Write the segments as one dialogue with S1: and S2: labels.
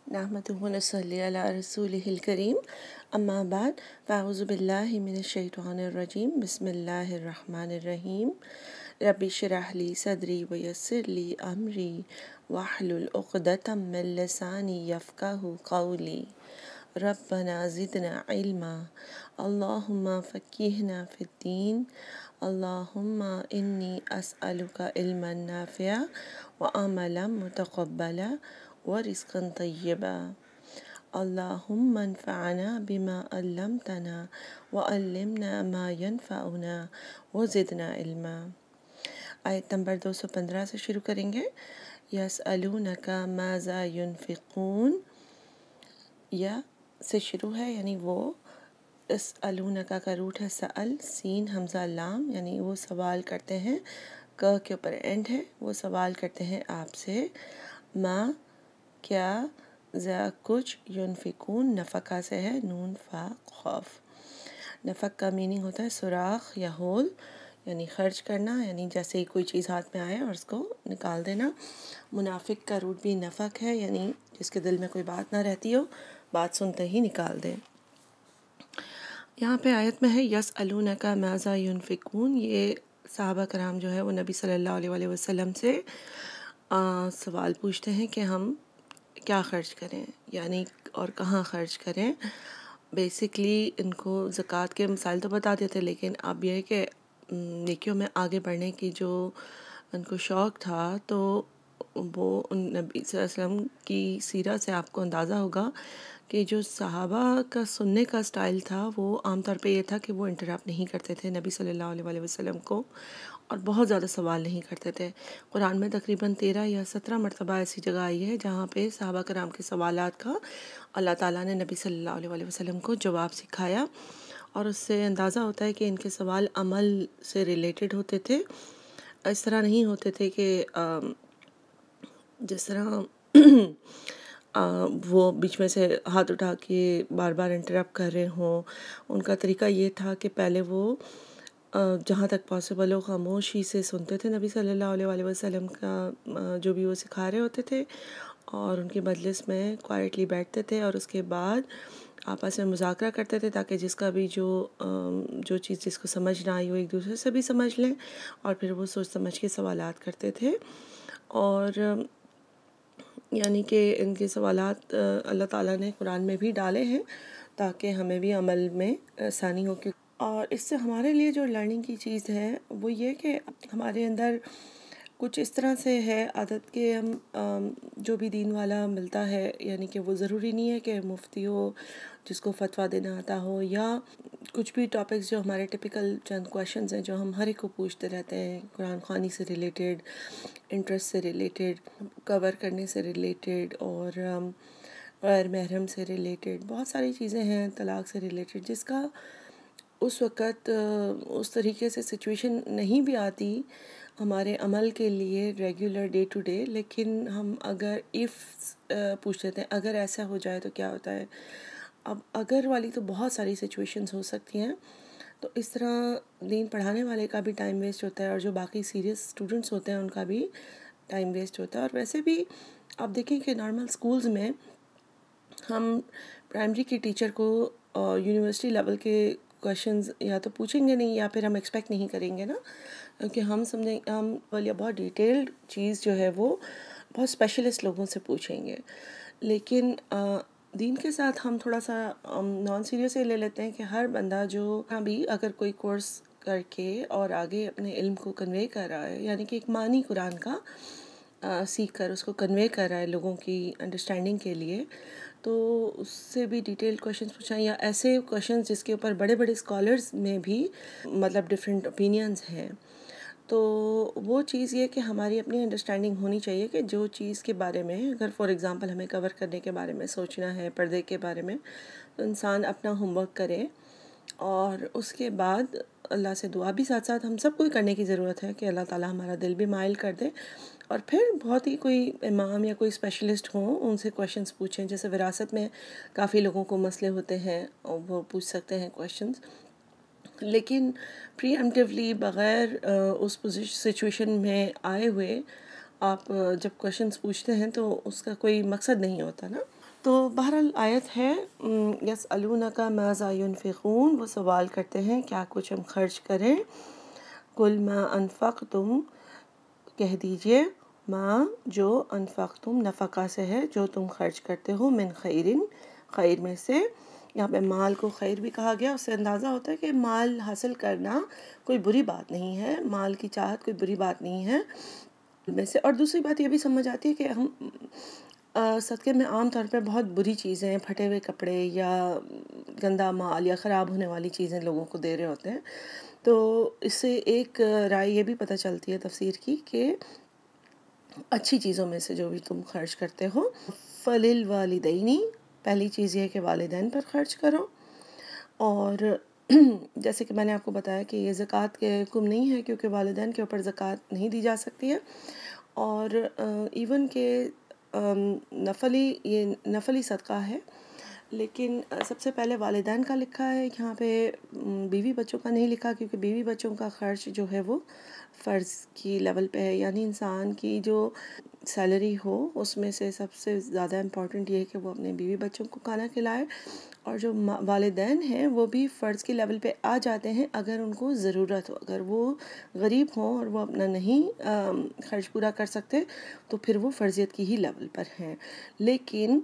S1: نحمده ونصلي على رسوله الكريم اما بعد فاعوذ بالله من الشیطان الرجیم بسم اللہ الرحمن الرحیم رب اشرح لي صدری ویسر لي امری واحلل عقدۃ من لسانی یفقهوا قولی ربنا زدنا علما اللهم فقهنا في الدين اللهم انی اسألک علما نافعا وعملا متقبلا ورزقا طیبا اللهم انفعنا بما علمتنا وعلمنا ما ينفعنا وزدنا علما۔ آیت نمبر 215 سے شروع کریں گے۔ یسألونک ماذا ينفقون، یا سے شروع ہے، یعنی وہ یسألونک کا روٹ ہے سأل، سین حمزہ لام، یعنی وہ سوال کرتے ہیں، ک کے اوپر اینڈ ہے، وہ سوال کرتے ہیں آپ سے، ما کیا، ذا کچھ، ینفقون نفقہ سے ہے، نون فا خوف۔ نفق کا میننگ ہوتا ہے سوراخ یا ہول، یعنی خرچ کرنا، یعنی جیسے ہی کوئی چیز ہاتھ میں آئے اور اس کو نکال دینا۔ منافق کا روٹ بھی نفق ہے، یعنی جس کے دل میں کوئی بات نہ رہتی ہو، بات سنتے ہی نکال دیں۔ یہاں پہ آیت میں ہے یسألونک ماذا ینفقون، یہ صحابہ کرام جو ہے وہ نبی صلی اللہ علیہ وآلہ وسلم سے سوال پوچھتے ہیں کہ ہم کیا خرچ کریں، یعنی اور کہاں خرچ کریں۔ بیسکلی ان کو زکوٰۃ کے مسائل تو بتا دیتے، لیکن اب یہ ہے کہ نیکیوں میں آگے بڑھنے کی جو ان کو شوق تھا، تو وہ نبی صلی اللہ علیہ وسلم کی سیرت سے آپ کو اندازہ ہوگا کہ جو صحابہ کا سننے کا سٹائل تھا وہ عام طور پہ یہ تھا کہ وہ انٹرپٹ نہیں کرتے تھے نبی صلی اللہ علیہ وآلہ وسلم کو، اور بہت زیادہ سوال نہیں کرتے تھے۔ قرآن میں تقریباً 13 یا 17 مرتبہ ایسی جگہ آئی ہے جہاں پہ صحابہ کرام کے سوالات کا اللہ تعالیٰ نے نبی صلی اللہ علیہ وآلہ وسلم کو جواب سکھایا، اور اس سے اندازہ ہوتا ہے کہ ان کے سوال عمل سے ریلیٹڈ ہوتے تھے۔ اس طرح نہیں ہوتے تھے کہ جس طرح وہ بیچ میں سے ہاتھ اٹھا کے بار بار انٹرپٹ کر رہے ہوں۔ ان کا طریقہ یہ تھا کہ پہلے وہ جہاں تک پاسبل ہو خاموشی سے سنتے تھے نبی صلی اللہ علیہ وآلہ وسلم کا جو بھی وہ سکھا رہے ہوتے تھے، اور ان کے مجلس میں کوائٹلی بیٹھتے تھے، اور اس کے بعد آپس میں مذاکرہ کرتے تھے تاکہ جس کا بھی جو چیز جس کو سمجھ نہ آئی وہ ایک دوسرے سے بھی سمجھ لیں، اور پھر وہ سوچ سمجھ کے سوالات کرتے تھے۔ اور یعنی کہ ان کے سوالات اللہ تعالیٰ نے قرآن میں بھی ڈالے ہیں تاکہ ہمیں بھی عمل میں آسانی ہو۔ اور اس سے ہمارے لیے جو لرننگ کی چیز ہے وہ یہ کہ ہمارے اندر کچھ اس طرح سے ہے عادت کہ ہم جو بھی دین والا ملتا ہے، یعنی کہ وہ ضروری نہیں ہے کہ مفتی ہو جس کو فتویٰ دینا آتا ہو، یا کچھ بھی ٹاپکس جو ہمارے ٹپیکل چند کویشچنز ہیں جو ہم ہر ایک کو پوچھتے رہتے ہیں، قرآن خوانی سے ریلیٹڈ، انٹرسٹ سے ریلیٹڈ، کور کرنے سے ریلیٹڈ، اور غیر محرم سے ریلیٹڈ، بہت ساری چیزیں ہیں، طلاق سے ریلیٹڈ، جس کا اس وقت اس طریقے سے سچویشن نہیں بھی آتی ہمارے عمل کے لیے ریگولر ڈے ٹو ڈے، لیکن ہم اگر پوچھ لیتے ہیں اگر ایسا ہو جائے تو کیا ہوتا ہے۔ اب اگر والی تو بہت ساری سچویشنز ہو سکتی ہیں، تو اس طرح دین پڑھانے والے کا بھی ٹائم ویسٹ ہوتا ہے، اور جو باقی سیریس اسٹوڈنٹس ہوتے ہیں ان کا بھی ٹائم ویسٹ ہوتا ہے۔ اور ویسے بھی آپ دیکھیں کہ نارمل سکولز میں ہم پرائمری کے ٹیچر کو یونیورسٹی لیول کے کویشچنز یا تو پوچھیں گے نہیں، یا پھر ہم ایکسپیکٹ نہیں کریں گے نا، کیونکہ ہم بہت ڈیٹیلڈ چیز جو ہے وہ بہت اسپیشلسٹ لوگوں سے پوچھیں گے۔ لیکن دین کے ساتھ ہم تھوڑا سا نان سیریس لے لیتے ہیں کہ ہر بندہ جو بھی اگر کوئی کورس کر کے اور آگے اپنے علم کو کنوے کر رہا ہے، یعنی کہ ایک معنی قرآن کا سیکھ کر اس کو کنوے کر رہا ہے لوگوں کی انڈرسٹینڈنگ کے لیے، تو اس سے بھی ڈیٹیل کویشچنز پوچھیں، یا ایسے کویشچنز جس کے اوپر بڑے بڑے اسکالرز میں بھی مطلب ڈفرینٹ اوپینینز ہیں، تو وہ چیز یہ کہ ہماری اپنی انڈرسٹینڈنگ ہونی چاہیے کہ جو چیز کے بارے میں اگر فار ایگزامپل ہمیں کور کرنے کے بارے میں سوچنا ہے، پردے کے بارے میں، تو انسان اپنا ہوم ورک کرے، اور اس کے بعد اللہ سے دعا بھی ساتھ ساتھ ہم سب کو کرنے کی ضرورت ہے کہ اللہ تعالیٰ ہمارا دل بھی مائل کر دے، اور پھر بہت ہی کوئی امام یا کوئی اسپیشلسٹ ہوں ان سے کویشچنز پوچھیں۔ جیسے وراثت میں کافی لوگوں کو مسئلے ہوتے ہیں، وہ پوچھ سکتے ہیں کویشچنز، لیکن پری ایمپٹیولی بغیر اس سچویشن میں آئے ہوئے آپ جب کویشچنز پوچھتے ہیں تو اس کا کوئی مقصد نہیں ہوتا نا۔ تو بہرحال آیت ہے یسألونک ماذا ينفقون، وہ سوال کرتے ہیں کیا کچھ ہم خرچ کریں. قل ما انفقتم، کہہ دیجئے ما جو انفقتم نفقہ سے ہے جو تم خرچ کرتے ہو، من خیرن خیر میں سے. یہاں پہ مال کو خیر بھی کہا گیا، اس سے اندازہ ہوتا ہے کہ مال حاصل کرنا کوئی بری بات نہیں ہے، مال کی چاہت کوئی بری بات نہیں ہے میں سے. اور دوسری بات یہ بھی سمجھ آتی ہے کہ ہم صدقے میں عام طور پہ بہت بری چیزیں، پھٹے ہوئے کپڑے یا گندا مال یا خراب ہونے والی چیزیں لوگوں کو دے رہے ہوتے ہیں. تو اس سے ایک رائے یہ بھی پتہ چلتی ہے تفسیر کی کہ اچھی چیزوں میں سے جو بھی تم خرچ کرتے ہو، فَلِلْوَالِدَيْنِ، پہلی چیز یہ ہے کہ والدین پر خرچ کرو. اور جیسے کہ میں نے آپ کو بتایا کہ یہ زکوٰۃ کے حکم نہیں ہے کیونکہ والدین کے اوپر زکوٰۃ نہیں دی جا سکتی ہے. اور ایون کہ یہ نفلی صدقہ ہے، لیکن سب سے پہلے والدین کا لکھا ہے یہاں پہ، بیوی بچوں کا نہیں لکھا کیونکہ بیوی بچوں کا خرچ جو ہے وہ فرض کی لیول پہ ہے. یعنی انسان کی جو سیلری ہو اس میں سے سب سے زیادہ امپورٹنٹ یہ ہے کہ وہ اپنے بیوی بچوں کو کھانا کھلائے. اور جو والدین ہیں وہ بھی فرض کی لیول پہ آ جاتے ہیں اگر ان کو ضرورت ہو. اگر وہ غریب ہوں اور وہ اپنا نہیں خرچ پورا کر سکتے تو پھر وہ فرضیت کی ہی لیول پر ہیں. لیکن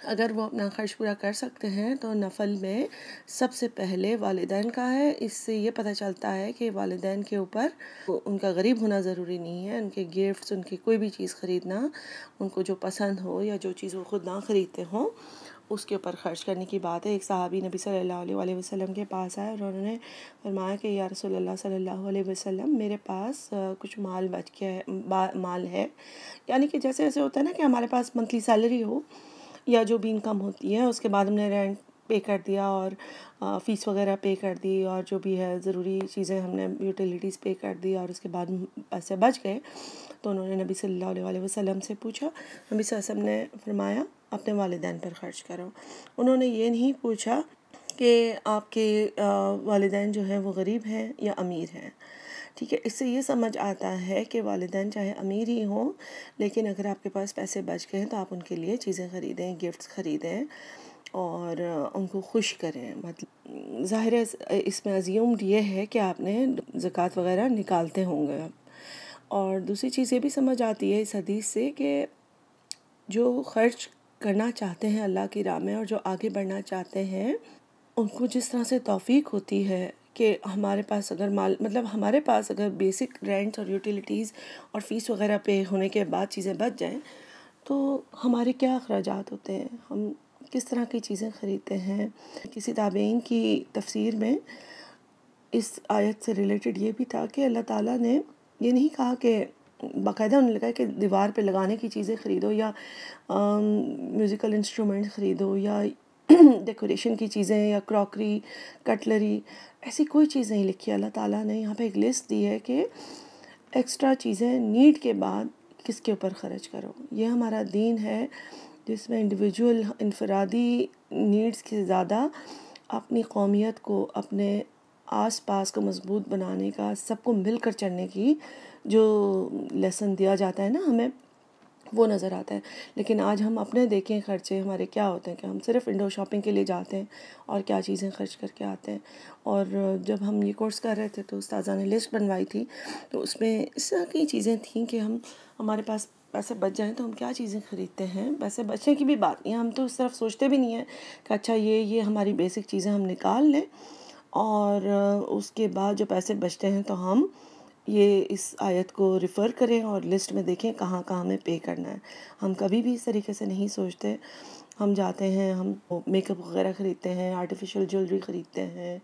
S1: اگر وہ اپنا خرچ پورا کر سکتے ہیں تو نفل میں سب سے پہلے والدین کا ہے. اس سے یہ پتہ چلتا ہے کہ والدین کے اوپر ان کا غریب ہونا ضروری نہیں ہے. ان کے گفٹس، ان کی کوئی بھی چیز خریدنا، ان کو جو پسند ہو یا جو چیز وہ خود نہ خریدتے ہوں اس کے اوپر خرچ کرنے کی بات ہے. ایک صحابی نبی صلی اللہ علیہ وسلم کے پاس آئے اور انہوں نے فرمایا کہ یا رسول اللہ صلی اللہ علیہ وسلم، میرے پاس کچھ مال بچ کے مال ہے. یعنی کہ جیسے ایسے ہوتا ہے نا کہ ہمارے پاس منتھلی سیلری ہو یا جو بھی انکم ہوتی ہے اس کے بعد ہم نے رینٹ پے کر دیا اور فیس وغیرہ پے کر دی اور جو بھی ہے ضروری چیزیں ہم نے یوٹیلیٹیز پے کر دی اور اس کے بعد پیسے بچ گئے. تو انہوں نے نبی صلی اللہ علیہ وسلم سے پوچھا. نبی صلی اللہ علیہ وسلم نے فرمایا اپنے والدین پر خرچ کرو. انہوں نے یہ نہیں پوچھا کہ آپ کے والدین جو ہیں وہ غریب ہیں یا امیر ہیں. ٹھیک ہے، اس سے یہ سمجھ آتا ہے کہ والدین چاہے امیر ہی ہوں لیکن اگر آپ کے پاس پیسے بچ گئے ہیں تو آپ ان کے لیے چیزیں خریدیں، گفٹس خریدیں اور ان کو خوش کریں. مطلب ظاہر ہے اس میں ازیومڈ یہ ہے کہ آپ نے زکوٰۃ وغیرہ نکالتے ہوں گے. اور دوسری چیز یہ بھی سمجھ آتی ہے اس حدیث سے کہ جو خرچ کرنا چاہتے ہیں اللہ کی راہ میں اور جو آگے بڑھنا چاہتے ہیں ان کو جس طرح سے توفیق ہوتی ہے کہ ہمارے پاس اگر ہمارے پاس اگر بیسک رینٹ اور یوٹیلیٹیز اور فیس وغیرہ پے ہونے کے بعد چیزیں بچ جائیں تو ہمارے کیا اخراجات ہوتے ہیں، ہم کس طرح کی چیزیں خریدتے ہیں. کسی تابعین کی تفسیر میں اس آیت سے ریلیٹڈ یہ بھی تھا کہ اللہ تعالیٰ نے یہ نہیں کہا کہ باقاعدہ انہوں نے کہا کہ دیوار پہ لگانے کی چیزیں خریدو یا میوزیکل انسٹرومنٹ خریدو یا ڈیکوریشن کی چیزیں یا کراکری، کٹلری، ایسی کوئی چیز نہیں لکھی. اللہ تعالیٰ نے یہاں پہ ایک لسٹ دی ہے کہ ایکسٹرا چیزیں نیڈ کے بعد کس کے اوپر خرچ کرو. یہ ہمارا دین ہے جس میں انڈیویجول انفرادی نیڈز کے زیادہ اپنی قومیت کو، اپنے آس پاس کو مضبوط بنانے کا، سب کو مل کر چلنے کی جو لیسن دیا جاتا ہے نا ہمیں، وہ نظر آتا ہے. لیکن آج ہم اپنے دیکھیں خرچے ہمارے کیا ہوتے ہیں کہ ہم صرف ونڈو شاپنگ کے لیے جاتے ہیں اور کیا چیزیں خرچ کر کے آتے ہیں. اور جب ہم یہ کورس کر رہے تھے تو استاذہ نے لسٹ بنوائی تھی تو اس میں اس طرح کی چیزیں تھیں کہ ہمارے پاس پیسے بچ جائیں تو ہم کیا چیزیں خریدتے ہیں. پیسے بچنے کی بھی بات نہیں ہے، ہم تو اس طرف سوچتے بھی نہیں ہیں کہ اچھا یہ ہماری بیسک چیزیں ہم نکال لیں اور اس کے بعد جو پیسے بچتے ہیں تو ہم یہ اس آیت کو ریفر کریں اور لسٹ میں دیکھیں کہاں کہاں ہمیں پے کرنا ہے. ہم کبھی بھی اس طریقے سے نہیں سوچتے. ہم جاتے ہیں، ہم میک اپ وغیرہ خریدتے ہیں، آرٹیفیشل جویلری خریدتے ہیں،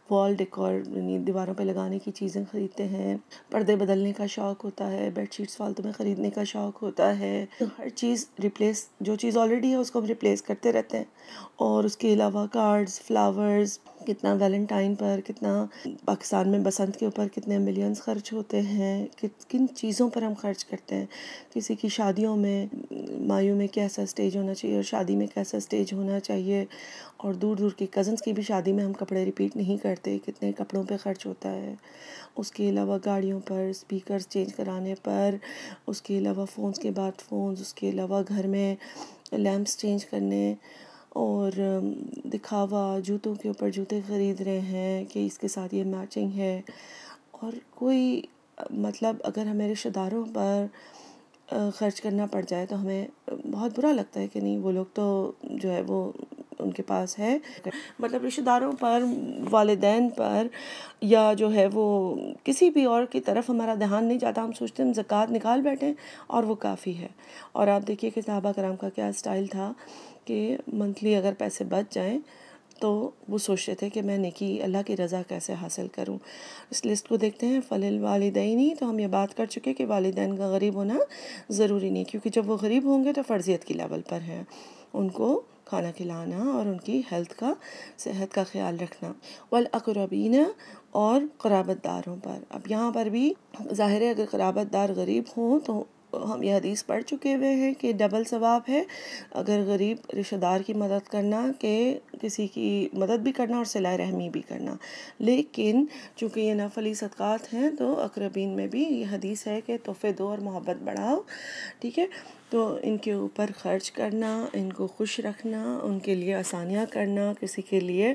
S1: وال ڈیکور یعنی دیواروں پہ لگانے کی چیزیں خریدتے ہیں، پردے بدلنے کا شوق ہوتا ہے، بیڈ شیٹس فالتو میں خریدنے کا شوق ہوتا ہے. ہر چیز جو چیز آلریڈی ہے اس کو ہم ریپلیس کرتے رہتے ہیں. اور اس کے علاوہ کارڈز، فلاورز، کتنا ویلنٹائن پر، کتنا پاکستان میں بسنت کے اوپر کتنے ملینز خرچ ہوتے ہیں، کن چیزوں پر ہم خرچ کرتے ہیں. کسی کی شادیوں میں مایوں میں کیسا سٹیج ہونا چاہیے اور شادی میں کیسا سٹیج ہونا چاہیے. اور دور دور کی کزنس کی بھی شادی میں ہم کپڑے ریپیٹ نہیں کرتے، کتنے کپڑوں پہ خرچ ہوتا ہے. اس کے علاوہ گاڑیوں پر، سپیکرز چینج کرانے پر، اس کے علاوہ فونز کے بعد فونز، اس کے علاوہ گھر میں لیمپس چینج کرنے اور دکھاوا، جوتوں کے اوپر جوتے خرید رہے ہیں کہ اس کے ساتھ یہ میچنگ ہے. اور کوئی مطلب اگر ہمیں رشتہ داروں پر خرچ کرنا پڑ جائے تو ہمیں بہت برا لگتا ہے کہ نہیں، وہ لوگ تو جو ہے وہ ان کے پاس ہے. مطلب رشتہ داروں پر، والدین پر، یا جو ہے وہ کسی بھی اور کی طرف ہمارا دھیان نہیں جاتا. ہم سوچتے ہیں زکوٰۃ نکال بیٹھیں اور وہ کافی ہے. اور آپ دیکھیے کہ صحابہ کرام کا کیا اسٹائل تھا کہ منتھلی اگر پیسے بچ جائیں تو وہ سوچتے تھے کہ میں نیکی، اللہ کی رضا کیسے حاصل کروں. اس لسٹ کو دیکھتے ہیں. فَلِلْوَالِدَيْنِ، تو ہم یہ بات کر چکے کہ والدین کا غریب ہونا ضروری نہیں، کیونکہ جب وہ غریب ہوں گے تو فرضیت کی لیول پر ہیں، ان کو کھانا کھلانا اور ان کی ہیلتھ کا، صحت کا خیال رکھنا. وَالْأَقْرَبِينَ، اور قرابت داروں پر. اب یہاں پر بھی ظاہر ہے اگر قرابت دار غریب ہوں تو ہم یہ حدیث پڑھ چکے ہوئے ہیں کہ ڈبل ثواب ہے اگر غریب رشتہ دار کی مدد کرنا، کہ کسی کی مدد بھی کرنا اور صلہ رحمی بھی کرنا. لیکن چونکہ یہ نفلی صدقات ہیں تو اقربین میں بھی یہ حدیث ہے کہ تحفے دو اور محبت بڑھاؤ. ٹھیک ہے، تو ان کے اوپر خرچ کرنا، ان کو خوش رکھنا، ان کے لیے آسانیاں کرنا. کسی کے لیے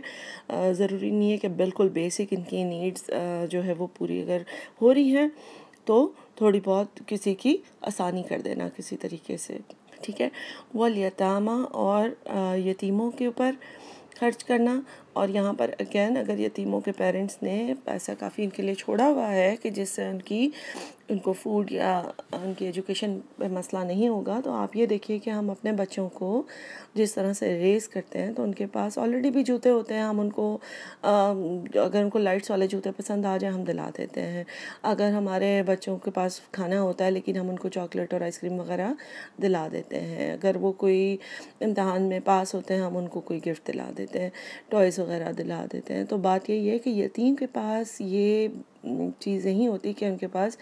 S1: ضروری نہیں ہے کہ بالکل بیسک ان کی نیڈز جو ہے وہ پوری اگر ہو رہی ہیں تو تھوڑی بہت کسی کی آسانی کر دینا کسی طریقے سے. ٹھیک ہے. والیتامى، اور یتیموں کے اوپر خرچ کرنا. اور یہاں پر اگین اگر یتیموں کے پیرنٹس نے پیسہ کافی ان کے لیے چھوڑا ہوا ہے کہ جس سے ان کو فوڈ یا ان کی ایجوکیشن پہ مسئلہ نہیں ہوگا، تو آپ یہ دیکھیے کہ ہم اپنے بچوں کو جس طرح سے ریز کرتے ہیں تو ان کے پاس آلریڈی بھی جوتے ہوتے ہیں. ہم ان کو اگر ان کو لائٹس والے جوتے پسند آ جائیں ہم دلا دیتے ہیں. اگر ہمارے بچوں کے پاس کھانا ہوتا ہے لیکن ہم ان کو چاکلیٹ اور آئس کریم وغیرہ دلا دیتے ہیں. اگر وہ کوئی امتحان میں پاس ہوتے ہیں ہم ان کو کوئی گفٹ دلا دیتے ہیں، ٹوائز وغیرہ دلا دیتے ہیں. تو بات یہی ہے کہ یتیم کے پاس یہ چیز نہیں ہوتی کہ ان کے پاس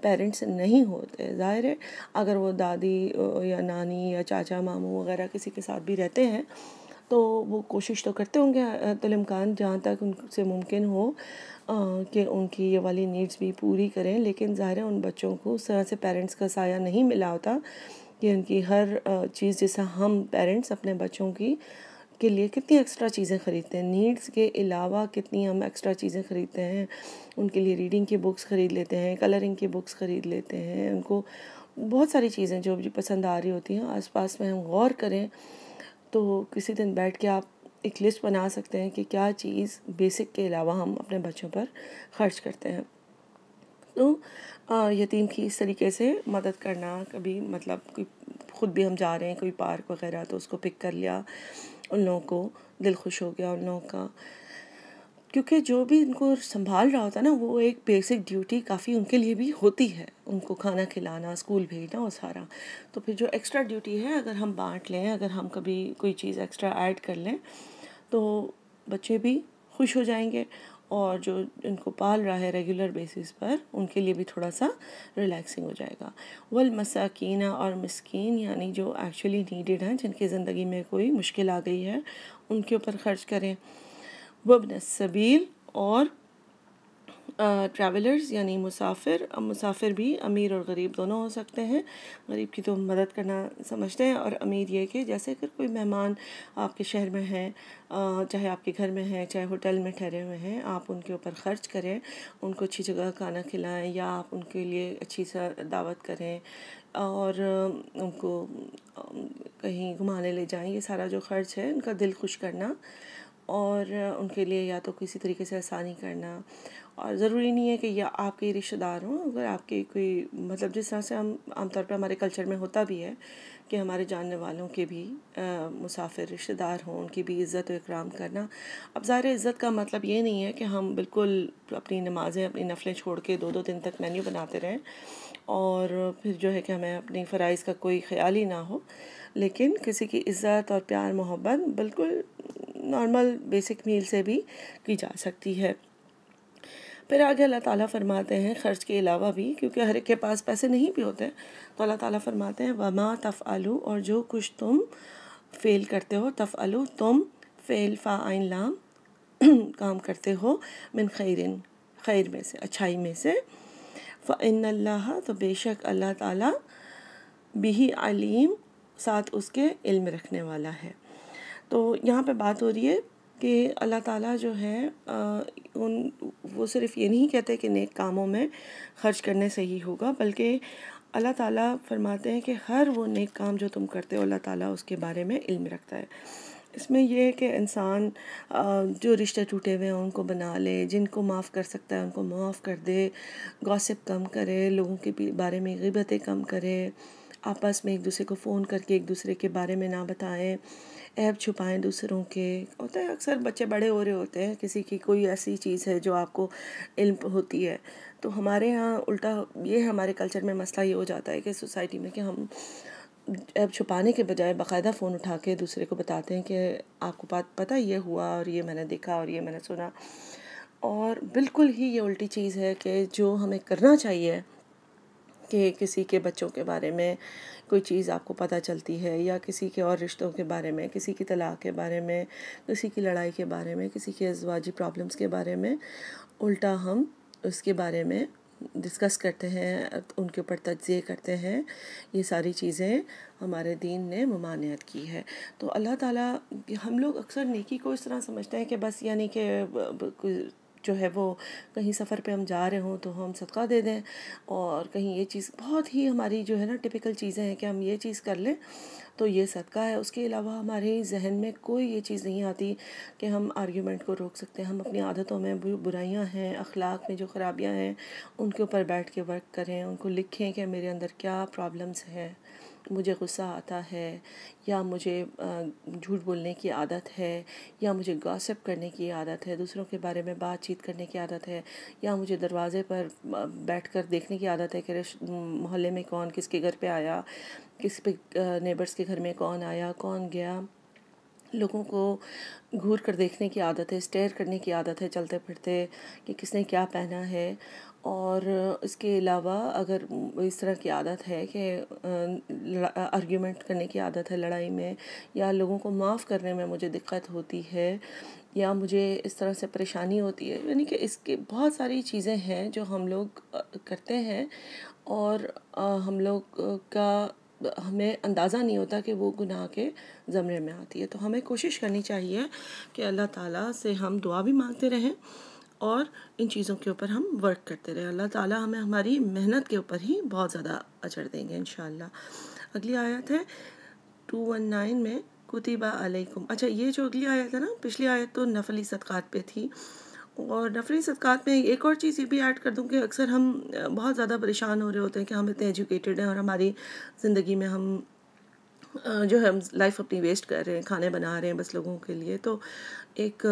S1: پیرنٹس نہیں ہوتے. ظاہر ہے اگر وہ دادی یا نانی یا چاچا ماموں وغیرہ کسی کے ساتھ بھی رہتے ہیں تو وہ کوشش تو کرتے ہوں گے حد الامکان جہاں تک ان سے ممکن ہو کہ ان کی یہ والی نیڈز بھی پوری کریں. لیکن ظاہر ہے ان بچوں کو اس طرح سے پیرنٹس کا سایہ نہیں ملا ہوتا کہ ان کی ہر چیز، جیسا ہم پیرنٹس اپنے بچوں کے لیے کتنی ایکسٹرا چیزیں خریدتے ہیں، نیڈز کے علاوہ کتنی ہم ایکسٹرا چیزیں خریدتے ہیں. ان کے لیے ریڈنگ کی بکس خرید لیتے ہیں، کلرنگ کی بکس خرید لیتے ہیں. ان کو بہت ساری چیزیں جو بھی پسند آ رہی ہوتی ہیں آس پاس میں ہم غور کریں تو کسی دن بیٹھ کے آپ ایک لسٹ بنا سکتے ہیں کہ کیا چیز بیسک کے علاوہ ہم اپنے بچوں پر خرچ کرتے ہیں. تو یتیم کی اس طریقے سے مدد کرنا. کبھی مطلب کوئی خود بھی ہم جا رہے ہیں کوئی پارک وغیرہ تو اس کو پک کر لیا، ان لوگوں کو دل خوش ہو گیا ان لوگوں کا، کیونکہ جو بھی ان کو سنبھال رہا ہوتا ہے نا وہ ایک بیسک ڈیوٹی کافی ان کے لیے بھی ہوتی ہے، ان کو کھانا کھلانا، اسکول بھیجنا، وہ سارا. تو پھر جو ایکسٹرا ڈیوٹی ہے اگر ہم بانٹ لیں، اگر ہم کبھی کوئی چیز ایکسٹرا ایڈ کر لیں تو بچے بھی خوش ہو جائیں گے اور جو ان کو پال رہا ہے ریگولر بیسس پر ان کے لیے بھی تھوڑا سا ریلیکسنگ ہو جائے گا. والمساکین، اور مسکین یعنی جو ایکچولی نیڈیڈ ہیں، جن کی زندگی میں کوئی مشکل آ گئی ہے، ان کے اوپر خرچ کریں. وابن السبیل، اور ٹریولرز یعنی مسافر. مسافر بھی امیر اور غریب دونوں ہو سکتے ہیں. غریب کی تو مدد کرنا سمجھتے ہیں، اور امیر یہ کہ جیسے اگر کوئی مہمان آپ کے شہر میں ہے، چاہے آپ کے گھر میں ہے چاہے ہوٹل میں ٹھہرے ہوئے ہیں، آپ ان کے اوپر خرچ کریں، ان کو اچھی جگہ کھانا کھلائیں یا آپ ان کے لیے اچھی سا دعوت کریں اور ان کو کہیں گھمانے لے جائیں. یہ سارا جو خرچ ہے ان کا دل خوش کرنا اور ان کے لیے یا تو کسی طریقے سے آسانی کرنا. اور ضروری نہیں ہے کہ یہ آپ کے رشتہ دار ہوں، اگر آپ کے کوئی مطلب جس طرح سے ہم عام طور پہ ہمارے کلچر میں ہوتا بھی ہے کہ ہمارے جاننے والوں کے بھی مسافر رشتہ دار ہوں، ان کی بھی عزت و اکرام کرنا. اب ظاہر عزت کا مطلب یہ نہیں ہے کہ ہم بالکل اپنی نمازیں، اپنی نفلیں چھوڑ کے 2 دن تک مینیو بناتے رہیں اور پھر جو ہے کہ ہمیں اپنی فرائض کا کوئی خیال ہی نہ ہو. لیکن کسی کی عزت اور پیار محبت بالکل نارمل بیسک میل سے بھی کی جا سکتی ہے. پھر آگے اللہ تعالیٰ فرماتے ہیں خرچ کے علاوہ بھی، کیونکہ ہر ایک کے پاس پیسے نہیں بھی ہوتے، تو اللہ تعالیٰ فرماتے ہیں وما تفعلوا، اور جو کچھ تم فعل کرتے ہو، تفعلوا تم، فعل فاعل لام کام کرتے ہو، من خیرن خیر میں سے، اچھائی میں سے، فإن اللہ تو بے شک اللہ تعالیٰ بہ علیم ساتھ اس کے علم رکھنے والا ہے۔ تو یہاں پہ بات ہو رہی ہے کہ اللہ تعالیٰ جو ہے وہ صرف یہ نہیں کہتے کہ نیک کاموں میں خرچ کرنے سے ہی ہوگا، بلکہ اللہ تعالیٰ فرماتے ہیں کہ ہر وہ نیک کام جو تم کرتے ہو اللہ تعالیٰ اس کے بارے میں علم رکھتا ہے۔ اس میں یہ ہے کہ انسان جو رشتے ٹوٹے ہوئے ہیں ان کو بنا لے، جن کو معاف کر سکتا ہے ان کو معاف کر دے، گوسپ کم کرے، لوگوں کے بارے میں غیبتیں کم کرے، آپس میں ایک دوسرے کو فون کر کے ایک دوسرے کے بارے میں نہ بتائیں، عیب چھپائیں دوسروں کے۔ ہوتا ہے اکثر بچے بڑے ہو رہے ہوتے ہیں، کسی کی کوئی ایسی چیز ہے جو آپ کو علم ہوتی ہے، تو ہمارے ہاں الٹا یہ ہمارے کلچر میں مسئلہ یہ ہو جاتا ہے کہ سوسائٹی میں کہ ہم عیب چھپانے کے بجائے باقاعدہ فون اٹھا کے دوسرے کو بتاتے ہیں کہ آپ کو پتہ یہ ہوا اور یہ میں نے دیکھا اور یہ میں نے سنا، اور بالکل ہی یہ الٹی چیز ہے کہ جو ہمیں کرنا چاہیے کہ کسی کے بچوں کے بارے میں کوئی چیز آپ کو پتہ چلتی ہے، یا کسی کے اور رشتوں کے بارے میں، کسی کی طلاق کے بارے میں، کسی کی لڑائی کے بارے میں، کسی کے ازدواجی پرابلمس کے بارے میں، الٹا ہم اس کے بارے میں ڈسکس کرتے ہیں، ان کے اوپر تجزیے کرتے ہیں۔ یہ ساری چیزیں ہمارے دین نے ممانعت کی ہے۔ تو اللہ تعالیٰ، ہم لوگ اکثر نیکی کو اس طرح سمجھتے ہیں کہ بس یعنی کہ جو ہے وہ کہیں سفر پہ ہم جا رہے ہوں تو ہم صدقہ دے دیں، اور کہیں یہ چیز بہت ہی ہماری جو ہے نا ٹپیکل چیزیں ہیں کہ ہم یہ چیز کر لیں تو یہ صدقہ ہے۔ اس کے علاوہ ہمارے ذہن میں کوئی یہ چیز نہیں آتی کہ ہم آرگیومنٹ کو روک سکتے ہیں، ہم اپنی عادتوں میں برائیاں ہیں، اخلاق میں جو خرابیاں ہیں ان کے اوپر بیٹھ کے ورک کریں، ان کو لکھیں کہ میرے اندر کیا پرابلمس ہیں، مجھے غصہ آتا ہے، یا مجھے جھوٹ بولنے کی عادت ہے، یا مجھے گاسپ کرنے کی عادت ہے، دوسروں کے بارے میں بات چیت کرنے کی عادت ہے، یا مجھے دروازے پر بیٹھ کر دیکھنے کی عادت ہے کہ محلے میں کون کس کے گھر پہ آیا، کس پہ نیبرس کے گھر میں کون آیا کون گیا، لوگوں کو گھور کر دیکھنے کی عادت ہے، اسٹیئر کرنے کی عادت ہے چلتے پھرتے کہ کس نے کیا پہنا ہے۔ اور اس کے علاوہ اگر اس طرح کی عادت ہے کہ آرگیومنٹ کرنے کی عادت ہے لڑائی میں، یا لوگوں کو معاف کرنے میں مجھے دقت ہوتی ہے، یا مجھے اس طرح سے پریشانی ہوتی ہے، یعنی کہ اس کی بہت ساری چیزیں ہیں جو ہم لوگ کرتے ہیں اور ہم لوگ کا ہمیں اندازہ نہیں ہوتا کہ وہ گناہ کے زمرے میں آتی ہے۔ تو ہمیں کوشش کرنی چاہیے کہ اللہ تعالیٰ سے ہم دعا بھی مانگتے رہیں اور ان چیزوں کے اوپر ہم ورک کرتے رہیں۔ اللہ تعالیٰ ہمیں ہماری محنت کے اوپر ہی بہت زیادہ اجر دیں گے انشاءاللہ۔ اگلی آیت ہے 219 میں کتبہ علیکم۔ اچھا، یہ جو اگلی آیت ہے نا، پچھلی آیت تو نفلی صدقات پہ تھی، اور نفلی صدقات میں ایک اور چیز یہ بھی ایڈ کر دوں کہ اکثر ہم بہت زیادہ پریشان ہو رہے ہوتے ہیں کہ ہم اتنے ایجوکیٹڈ ہیں اور ہماری زندگی میں ہم جو ہے ہم لائف اپنی ویسٹ کر رہے ہیں، کھانے بنا رہے ہیں بس لوگوں کے لیے۔ تو ایک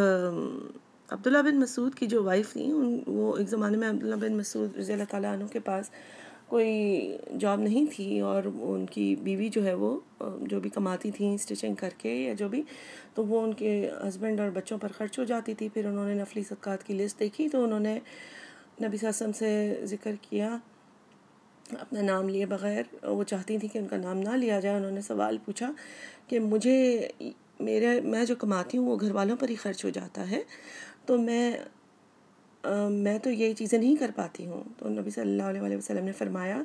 S1: عبداللہ بن مسعود کی جو وائف تھیں، وہ ایک زمانے میں عبداللہ بن مسعود رضی اللہ تعالیٰ عنہ کے پاس کوئی جاب نہیں تھی، اور ان کی بیوی جو ہے وہ جو بھی کماتی تھیں اسٹیچنگ کر کے یا جو بھی، تو وہ ان کے ہسبینڈ اور بچوں پر خرچ ہو جاتی تھی۔ پھر انہوں نے نفلی صدقات کی لسٹ دیکھی تو انہوں نے نبی صلی اللہ علیہ وسلم سے ذکر کیا اپنا نام لیے بغیر، وہ چاہتی تھیں کہ ان کا نام نہ لیا جائے۔ انہوں نے سوال پوچھا کہ میں جو کماتی ہوں وہ گھر والوں پر ہی خرچ ہو جاتا ہے، تو میں تو یہ چیزیں نہیں کر پاتی ہوں۔ تو نبی صلی اللہ علیہ وسلم نے فرمایا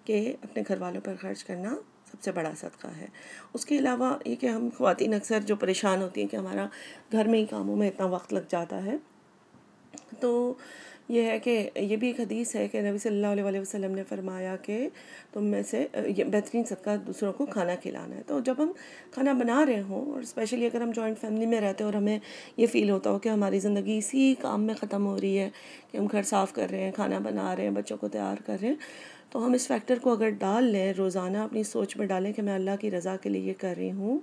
S1: کہ اپنے گھر والوں پر خرچ کرنا سب سے بڑا صدقہ ہے۔ اس کے علاوہ یہ کہ ہم خواتین اکثر جو پریشان ہوتی ہیں کہ ہمارا گھر میں ہی کاموں میں اتنا وقت لگ جاتا ہے، تو یہ ہے کہ یہ بھی ایک حدیث ہے کہ نبی صلی اللہ علیہ وسلم نے فرمایا کہ تم میں سے یہ بہترین صدقہ دوسروں کو کھانا کھلانا ہے۔ تو جب ہم کھانا بنا رہے ہوں، اور اسپیشلی اگر ہم جوائنٹ فیملی میں رہتے ہیں اور ہمیں یہ فیل ہوتا ہو کہ ہماری زندگی اسی کام میں ختم ہو رہی ہے کہ ہم گھر صاف کر رہے ہیں، کھانا بنا رہے ہیں، بچوں کو تیار کر رہے ہیں، تو ہم اس فیکٹر کو اگر ڈال لیں، روزانہ اپنی سوچ میں ڈالیں کہ میں اللہ کی رضا کے لیے یہ کر رہی ہوں،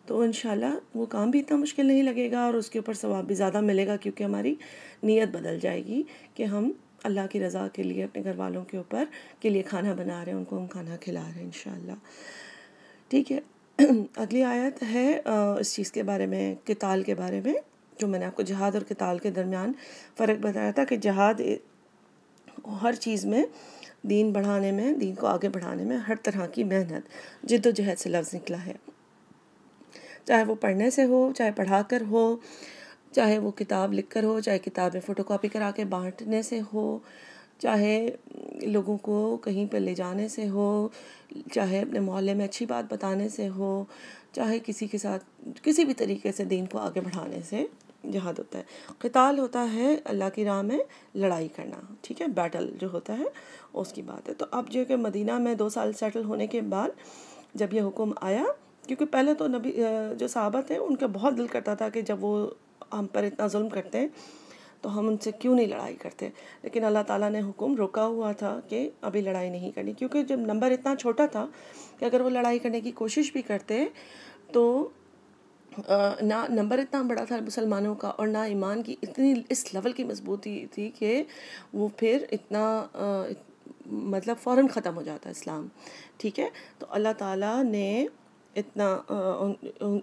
S1: تو انشاءاللہ وہ کام بھی اتنا مشکل نہیں لگے گا اور اس کے اوپر ثواب بھی زیادہ ملے گا، کیونکہ ہماری نیت بدل جائے گی کہ ہم اللہ کی رضا کے لیے اپنے گھر والوں کے لیے کھانا بنا رہے ہیں، ان کو ہم کھانا کھلا رہے ہیں انشاءاللہ۔ ٹھیک ہے، اگلی آیت ہے اس چیز کے بارے میں، قتال کے بارے میں، جو میں نے آپ کو جہاد اور قتال کے درمیان فرق بتایا تھا کہ جہاد ہر چیز میں دین بڑھانے میں، دین کو آگے بڑھانے میں ہر طرح کی محنت، جد و جہد سے لفظ نکلا ہے، چاہے وہ پڑھنے سے ہو، چاہے پڑھا کر ہو، چاہے وہ کتاب لکھ کر ہو، چاہے کتابیں فوٹو کاپی کرا کے بانٹنے سے ہو، چاہے لوگوں کو کہیں پہ لے جانے سے ہو، چاہے اپنے محلے میں اچھی بات بتانے سے ہو، چاہے کسی کے ساتھ کسی بھی طریقے سے دین کو آگے بڑھانے سے جہاد ہوتا ہے۔ قتال ہوتا ہے اللہ کی راہ میں لڑائی کرنا، ٹھیک ہے، بیٹل جو ہوتا ہے اس کی بات ہے۔ تو اب جو کہ مدینہ میں 2 سال سیٹل ہونے کے بعد جب یہ حکم آیا، کیونکہ پہلے تو نبی جو صحابہ تھے ان کا بہت دل کرتا تھا کہ جب وہ ہم پر اتنا ظلم کرتے ہیں تو ہم ان سے کیوں نہیں لڑائی کرتے، لیکن اللہ تعالیٰ نے حکم روکا ہوا تھا کہ ابھی لڑائی نہیں کرنی، کیونکہ جب نمبر اتنا چھوٹا تھا کہ اگر وہ لڑائی کرنے کی کوشش بھی کرتے تو نہ نمبر اتنا بڑا تھا مسلمانوں کا، اور نہ ایمان کی اتنی اس لیول کی مضبوطی تھی کہ وہ پھر اتنا مطلب فوراً ختم ہو جاتا اسلام، ٹھیک ہے۔ تو اللہ تعالیٰ نے اتنا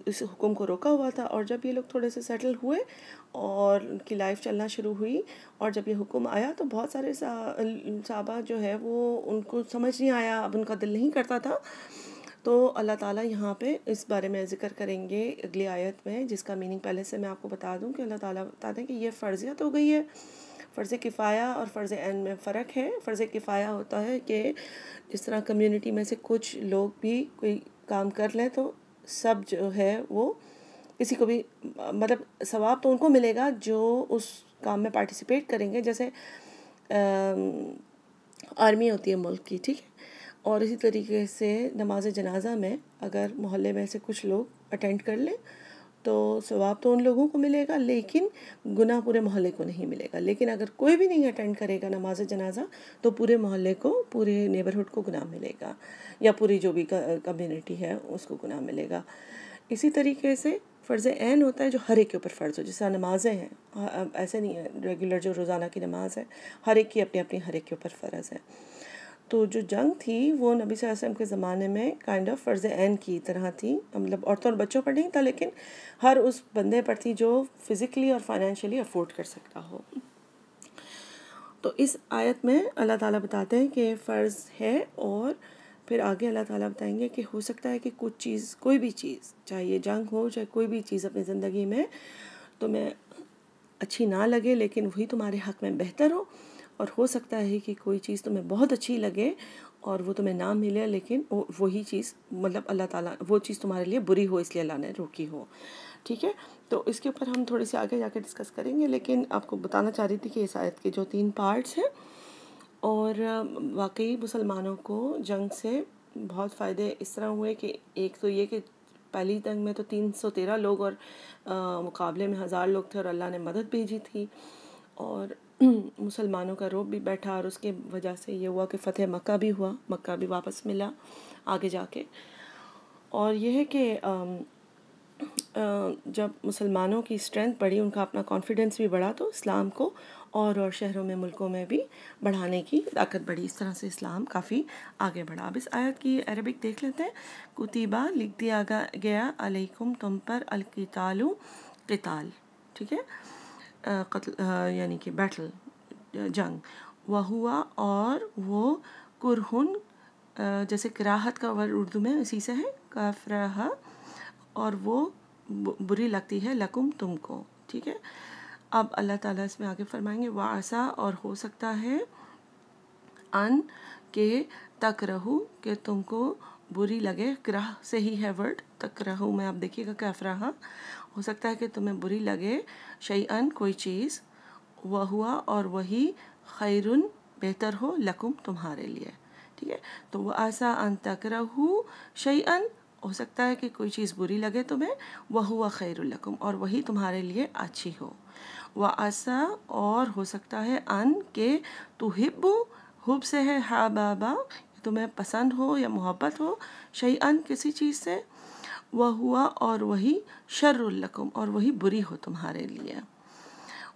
S1: اس حکم کو روکا ہوا تھا، اور جب یہ لوگ تھوڑے سے سیٹل ہوئے اور ان کی لائف چلنا شروع ہوئی، اور جب یہ حکم آیا تو بہت سارے صحابہ جو ہے وہ ان کو سمجھ نہیں آیا، اب ان کا دل نہیں کرتا تھا۔ تو اللہ تعالیٰ یہاں پہ اس بارے میں ذکر کریں گے اگلی آیت میں، جس کا میننگ پہلے سے میں آپ کو بتا دوں کہ اللہ تعالیٰ بتاتے ہیں کہ یہ فرضیت ہو گئی ہے۔ فرض کفایہ اور فرض عین میں فرق ہے۔ فرض کفایہ ہوتا ہے کہ جس طرح کمیونٹی میں سے کچھ لوگ بھی کوئی کام کر لیں تو سب جو ہے وہ کسی کو بھی مطلب ثواب تو ان کو ملے گا جو اس کام میں پارٹیسپیٹ کریں گے، جیسے آرمی ہوتی ہے ملک کی، ٹھیک ہے، اور اسی طریقے سے نماز جنازہ میں اگر محلے میں سے کچھ لوگ اٹینڈ کر لیں تو ثواب تو ان لوگوں کو ملے گا، لیکن گناہ پورے محلے کو نہیں ملے گا۔ لیکن اگر کوئی بھی نہیں اٹینڈ کرے گا نماز جنازہ تو پورے محلے کو، پورے نیبرہڈ کو گناہ ملے گا، یا پوری جو بھی کمیونٹی ہے اس کو گناہ ملے گا۔ اسی طریقے سے فرض عین ہوتا ہے جو ہر ایک کے اوپر فرض ہو، جس طرح نمازیں ہیں، ایسے نہیں ہے ریگولر جو روزانہ کی نماز ہے، ہر ایک کی اپنی اپنی ہر ایک کے اوپر فرض ہے۔ تو جو جنگ تھی وہ نبی صلی اللہ علیہ وسلم کے زمانے میں کائنڈ آف فرض عین کی طرح تھی، مطلب عورتوں اور بچوں پر نہیں تھا، لیکن ہر اس بندے پر تھی جو فزیکلی اور فائنینشلی افورڈ کر سکتا ہو۔ تو اس آیت میں اللہ تعالیٰ بتاتے ہیں کہ فرض ہے، اور پھر آگے اللہ تعالیٰ بتائیں گے کہ ہو سکتا ہے کہ کچھ چیز، کوئی بھی چیز، چاہے یہ جنگ ہو، چاہے کوئی بھی چیز اپنی زندگی میں تمہیں اچھی نہ لگے، لیکن وہی تمہارے حق میں بہتر ہو، اور ہو سکتا ہے کہ کوئی چیز تمہیں بہت اچھی لگے اور وہ تمہیں نہ ملے، لیکن وہی چیز مطلب اللہ تعالیٰ وہ چیز تمہارے لیے بری ہو، اس لیے اللہ نے روکی ہو، ٹھیک ہے۔ تو اس کے اوپر ہم تھوڑی سی آگے جا کے ڈسکس کریں گے، لیکن آپ کو بتانا چاہ رہی تھی کہ اس آیت کے جو 3 پارٹس ہیں، اور واقعی مسلمانوں کو جنگ سے بہت فائدے اس طرح ہوئے کہ ایک تو یہ کہ پہلی جنگ میں تو 313 لوگ اور مقابلے میں 1000 لوگ تھے، اور اللہ نے مدد بھیجی تھی، اور مسلمانوں کا رعب بھی بیٹھا، اور اس کی وجہ سے یہ ہوا کہ فتح مکہ بھی ہوا، مکہ بھی واپس ملا آگے جا کے۔ اور یہ ہے کہ جب مسلمانوں کی اسٹرینتھ بڑھی، ان کا اپنا کانفیڈنس بھی بڑھا، تو اسلام کو اور شہروں میں، ملکوں میں بھی بڑھانے کی طاقت بڑھی، اس طرح سے اسلام کافی آگے بڑھا۔ اب اس آیت کی عربک دیکھ لیتے ہیں۔ کتیبہ لکھ دیا گیا علیکم تم پر، القتال قتال، ٹھیک ہے، قتل یعنی کہ بیٹل، جنگ، وہوا اور وہ، کرہن جیسے کراہت کا ورڈ اردو میں اسی سے ہے، کافرہ، اور وہ بری لگتی ہے، لکم تم کو، ٹھیک ہے۔ اب اللہ تعالیٰ اس میں آگے فرمائیں گے وعسا، اور ہو سکتا ہے، ان کہ تکرہو، کہ تم کو بری لگے، کرہ سے ہی ہے ورڈ، تکرہو میں آپ دیکھیے گا کافرہ، ہو سکتا ہے کہ تمہیں بری لگے، شیئن کوئی چیز، وہوا اور وہی، خیرن بہتر ہو، لکم تمہارے لیے، ٹھیک ہے۔ تو وعسا ان تکرہو شیئن، ہو سکتا ہے کہ کوئی چیز بری لگے تمہیں، وہوا خیر لکم، اور وہی تمہارے لیے اچھی ہو، وعسا اور ہو سکتا ہے، ان کہ تحبو، حب سے ہے حبابا، تمہیں پسند ہو یا محبت ہو، شیئن کسی چیز سے، وہوا اور وہی، شر لکم، اور وہی بری ہو تمہارے لیے،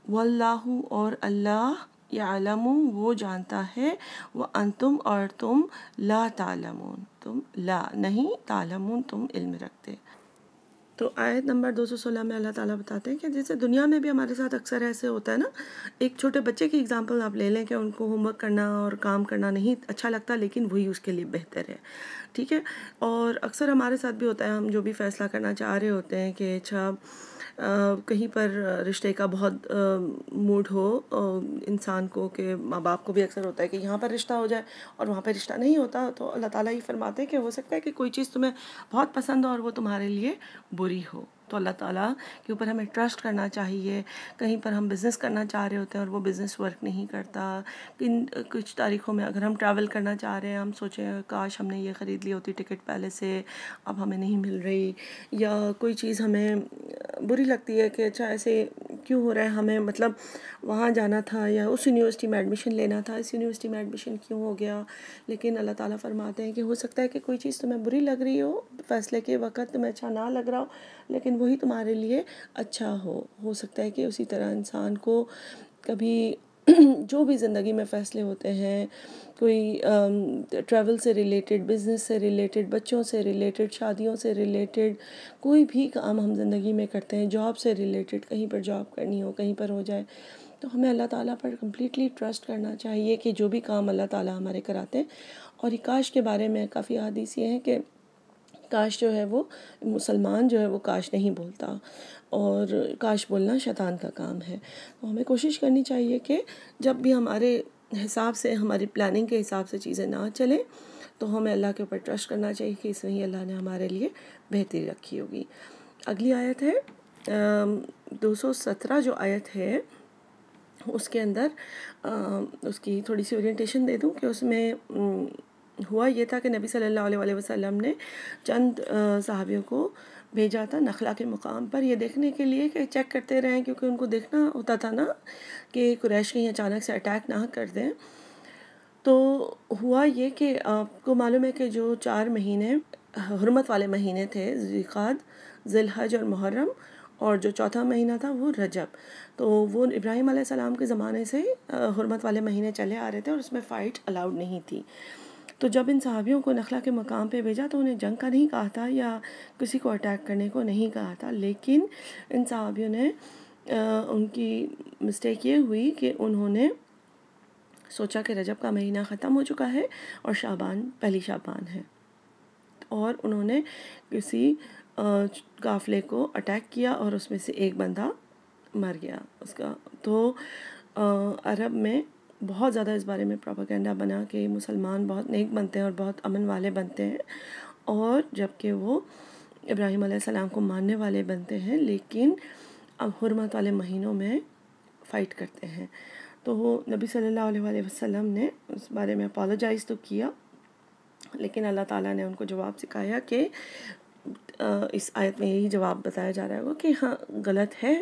S1: واللہ اور اللہ، یعلم وہ جانتا ہے، وانتم اور تم، لا تعلمون تم لا نہیں، تعلمون تم علم رکھتے۔ تو آیت نمبر 216 میں اللہ تعالیٰ بتاتے ہیں کہ جیسے دنیا میں بھی ہمارے ساتھ اکثر ایسے ہوتا ہے نا، ایک چھوٹے بچے کی اگزامپل آپ لے لیں کہ ان کو ہوم ورک کرنا اور کام کرنا نہیں اچھا لگتا، لیکن وہی اس کے لیے بہتر ہے، ٹھیک ہے. اور اکثر ہمارے ساتھ بھی ہوتا ہے، ہم جو بھی فیصلہ کرنا چاہ رہے ہوتے ہیں کہ اچھا کہیں پر رشتے کا بہت موڈ ہو انسان کو، کہ ماں باپ کو بھی اکثر ہوتا ہے کہ یہاں پر رشتہ ہو جائے اور وہاں پہ رشتہ نہیں ہوتا، تو اللہ تعالیٰ ہی فرماتے ہیں کہ ہو سکتا ہے کہ کوئی چیز تمہیں بہت پسند ہو اور وہ تمہارے لیے بری ہو. تو اللہ تعالیٰ کے اوپر ہمیں ٹرسٹ کرنا چاہیے. کہیں پر ہم بزنس کرنا چاہ رہے ہوتے ہیں اور وہ بزنس ورک نہیں کرتا، کچھ تاریخوں میں اگر ہم ٹریول کرنا چاہ رہے ہیں، ہم سوچیں کاش ہم نے یہ خرید لی ہوتی ٹکٹ پہلے سے، اب ہمیں نہیں مل رہی، یا کوئی چیز ہمیں بری لگتی ہے کہ اچھا ایسے کیوں ہو رہا ہے، ہمیں مطلب وہاں جانا تھا یا اس یونیورسٹی میں ایڈمیشن لینا تھا، اس یونیورسٹی میں ایڈمیشن کیوں ہو گیا. لیکن اللہ تعالیٰ فرماتے ہیں کہ ہو سکتا ہے کہ کوئی چیز تمہیں بری لگ رہی ہو، فیصلے کے وقت تمہیں اچھا نہ لگ رہا ہو، لیکن وہی تمہارے لیے اچھا ہو سکتا ہے کہ اسی طرح انسان کو کبھی جو بھی زندگی میں فیصلے ہوتے ہیں، کوئی ٹریول سے ریلیٹڈ، بزنس سے ریلیٹڈ، بچوں سے ریلیٹڈ، شادیوں سے ریلیٹڈ، کوئی بھی کام ہم زندگی میں کرتے ہیں، جاب سے ریلیٹڈ، کہیں پر جاب کرنی ہو، کہیں پر ہو جائے، تو ہمیں اللہ تعالیٰ پر کمپلیٹلی ٹرسٹ کرنا چاہیے کہ جو بھی کام اللہ تعالیٰ ہمارے کراتے ہیں. اور یہ کاش کے بارے میں کافی احادیث یہ ہیں کہ کاش جو ہے وہ مسلمان جو ہے وہ کاش نہیں بولتا، اور کاش بولنا شیطان کا کام ہے. تو ہمیں کوشش کرنی چاہیے کہ جب بھی ہمارے حساب سے، ہماری پلاننگ کے حساب سے چیزیں نہ چلیں، تو ہمیں اللہ کے اوپر ٹرسٹ کرنا چاہیے کہ اس میں ہی اللہ نے ہمارے لیے بہتری رکھی ہوگی. اگلی آیت ہے 217 جو آیت ہے، اس کے اندر اس کی تھوڑی سی اورینٹیشن دے دوں کہ اس میں ہوا یہ تھا کہ نبی صلی اللہ علیہ وسلم نے چند صحابیوں کو بھیجا تھا نخلا کے مقام پر، یہ دیکھنے کے لیے کہ چیک کرتے رہیں، کیونکہ ان کو دیکھنا ہوتا تھا نا کہ قریش کہیں اچانک سے اٹیک نہ کر دیں. تو ہوا یہ کہ آپ کو معلوم ہے کہ جو 4 مہینے حرمت والے مہینے تھے، ذوالقعدہ، ذی الحج اور محرم، اور جو چوتھا مہینہ تھا وہ رجب، تو وہ ابراہیم علیہ السلام کے زمانے سے حرمت والے مہینے چلے آ رہے تھے اور اس میں فائٹ الاؤڈ نہیں تھی. تو جب ان صحابیوں کو نخلا کے مقام پہ بھیجا تو انہیں جنگ کا نہیں کہا تھا یا کسی کو اٹیک کرنے کو نہیں کہا تھا، لیکن ان صحابیوں نے ان کی مسٹیک یہ ہوئی کہ انہوں نے سوچا کہ رجب کا مہینہ ختم ہو چکا ہے اور شعبان، پہلی شعبان ہے، اور انہوں نے کسی قافلے کو اٹیک کیا اور اس میں سے ایک بندہ مر گیا اس کا. تو عرب میں بہت زیادہ اس بارے میں پروپیگنڈا بنا کہ مسلمان بہت نیک بنتے ہیں اور بہت امن والے بنتے ہیں، اور جبکہ وہ ابراہیم علیہ السلام کو ماننے والے بنتے ہیں، لیکن اب حرمت والے مہینوں میں فائٹ کرتے ہیں. تو وہ نبی صلی اللہ علیہ وسلم نے اس بارے میں اپالوجائز تو کیا، لیکن اللہ تعالیٰ نے ان کو جواب سکھایا کہ اس آیت میں یہی جواب بتایا جا رہا ہوگا کہ ہاں غلط ہے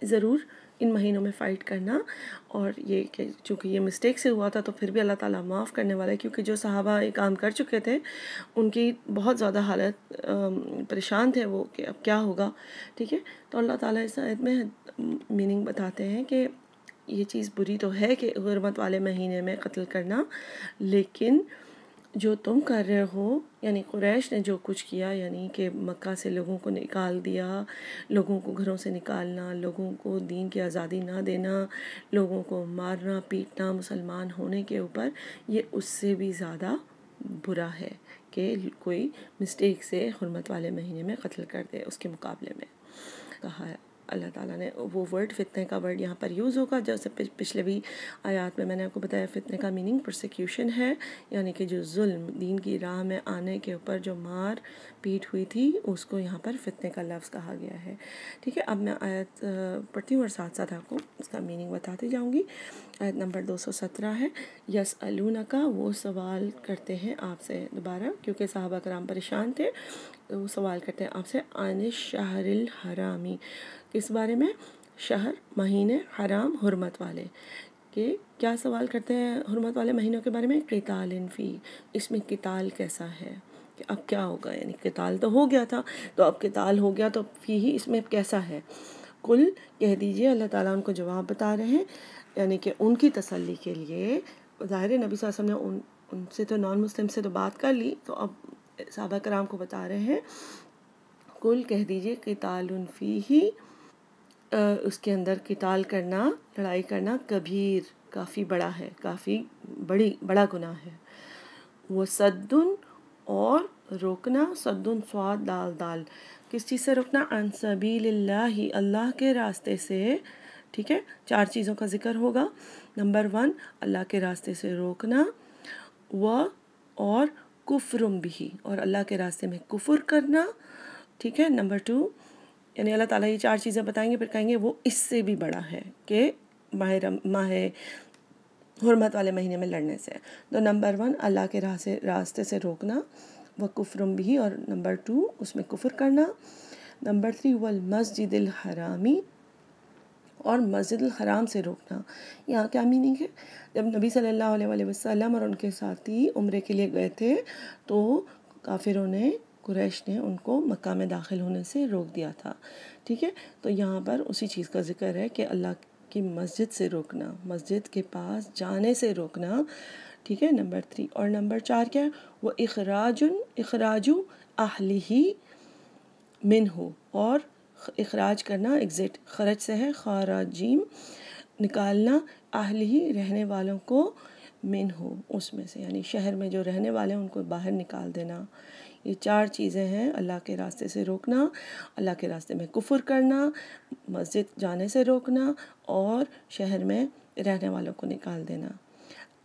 S1: ضرور ان مہینوں میں فائٹ کرنا، اور یہ کہ چونکہ یہ مسٹیک سے ہوا تھا تو پھر بھی اللہ تعالیٰ معاف کرنے والا ہے، کیونکہ جو صحابہ یہ کام کر چکے تھے ان کی بہت زیادہ حالت پریشان تھے وہ کہ اب کیا ہوگا، ٹھیک ہے. تو اللہ تعالیٰ اس آیت میں میننگ بتاتے ہیں کہ یہ چیز بری تو ہے کہ حرمت والے مہینے میں قتل کرنا، لیکن جو تم کر رہے ہو، یعنی قریش نے جو کچھ کیا، یعنی کہ مکہ سے لوگوں کو نکال دیا، لوگوں کو گھروں سے نکالنا، لوگوں کو دین کی آزادی نہ دینا، لوگوں کو مارنا پیٹنا مسلمان ہونے کے اوپر، یہ اس سے بھی زیادہ برا ہے کہ کوئی مسٹیک سے حرمت والے مہینے میں قتل کر دے. اس کے مقابلے میں کہا ہے اللہ تعالیٰ نے وہ ورڈ، فتنے کا ورڈ یہاں پر یوز ہوگا، جیسے پچھلے بھی آیات میں نے آپ کو بتایا فتنے کا میننگ پرسیکیوشن ہے، یعنی کہ جو ظلم دین کی راہ میں آنے کے اوپر جو مار پیٹ ہوئی تھی اس کو یہاں پر فتنے کا لفظ کہا گیا ہے. ٹھیک ہے، اب میں آیت پڑھتی ہوں اور ساتھ ساتھ آپ کو اس کا میننگ بتاتی جاؤں گی. آیت نمبر 217 ہے، یسألونک، وہ سوال کرتے ہیں آپ سے، دوبارہ کیونکہ صحابہ کرام پریشان تھے تو وہ سوال کرتے ہیں آپ سے، عن الشہر الحرامی، کس بارے میں؟ شہر، مہینے حرام، حرمت والے، کہ کیا سوال کرتے ہیں حرمت والے مہینوں کے بارے میں؟ قتال فی، اس میں قتال کیسا ہے، کہ اب کیا ہوگا، یعنی قتال تو ہو گیا تھا تو اب قتال ہو گیا تو فی ہی اس میں کیسا ہے. کل، کہہ دیجئے، اللہ تعالیٰ ان کو جواب بتا رہے ہیں، یعنی کہ ان کی تسلی کے لیے. ظاہر نبی صلی اللہ علیہ وسلم نے ان سے تو نان مسلم سے تو بات کر لی، تو اب صحابہ کرام کو بتا رہے ہیں کل کہہ دیجئے قتال فیہ، اس کے اندر قتال کرنا، لڑائی کرنا، کبیر کافی بڑا ہے، کافی بڑا گناہ ہے. وہ صد اور روکنا، صد صاد دال دال، کس چیز سے روکنا؟ عن سبیل اللہ، اللہ کے راستے سے. ٹھیک ہے، 4 چیزوں کا ذکر ہوگا. نمبر 1 اللہ کے راستے سے روکنا، اور کفر بھی، اور اللہ کے راستے میں کفر کرنا. ٹھیک ہے. نمبر 2 یعنی اللہ تعالیٰ یہ 4 چیزیں بتائیں گے، پھر کہیں گے وہ اس سے بھی بڑا ہے کہ ماہ حرمت والے مہینے میں لڑنے سے. تو نمبر 1 اللہ کے راستے سے روکنا، وہ کفرم بھی، اور نمبر 2 اس میں کفر کرنا. نمبر 3 والمسجد الحرامی، اور مسجد الحرام سے روکنا. یہاں کیا میننگ ہے؟ جب نبی صلی اللہ علیہ وآلہ وسلم اور ان کے ساتھی عمرے کے لیے گئے تھے تو کافروں نے، قریش نے ان کو مکہ میں داخل ہونے سے روک دیا تھا. ٹھیک ہے. تو یہاں پر اسی چیز کا ذکر ہے کہ اللہ کی مسجد سے روکنا، مسجد کے پاس جانے سے روکنا. ٹھیک ہے. نمبر 3 اور نمبر 4 کیا ہے؟ وہ اخراج اہلہ منہ، اور اخراج کرنا، ایگزٹ، خرج سے ہے خراجیم، نکالنا، اہلہ رہنے والوں کو، منہ اس میں سے، یعنی شہر میں جو رہنے والے ہیں ان کو باہر نکال دینا. یہ 4 چیزیں ہیں، اللہ کے راستے سے روکنا، اللہ کے راستے میں کفر کرنا، مسجد جانے سے روکنا، اور شہر میں رہنے والوں کو نکال دینا.